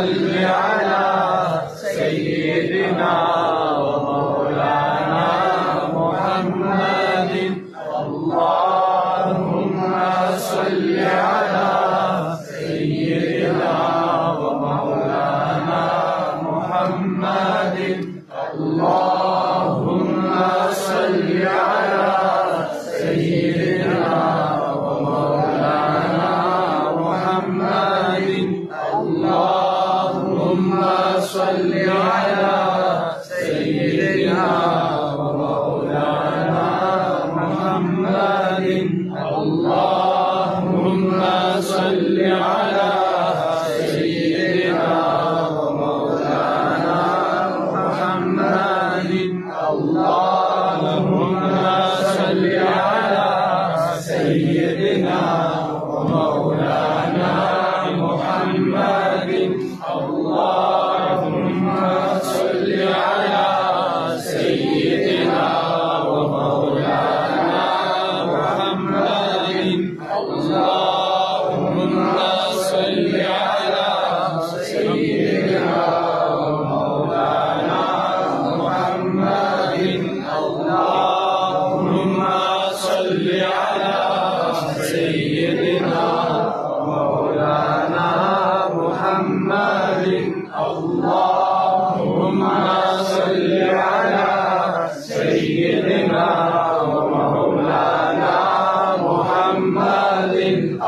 صل على سيدنا ومولانا محمد اللهم صل على سيدنا ومولانا محمد اللهم صل على سيدنا ومولانا محمد اللهم صل على سيدنا ومولانا محمد اللهم صل على سيدنا ومولانا محمد اللهم صل على سيدنا ومولانا محمد اللهم صل على سيدنا ومولانا محمد اللهم صل على سيدنا ومولانا محمد اللهم صل على سيدنا ومولانا محمد اللهم صل على سيدنا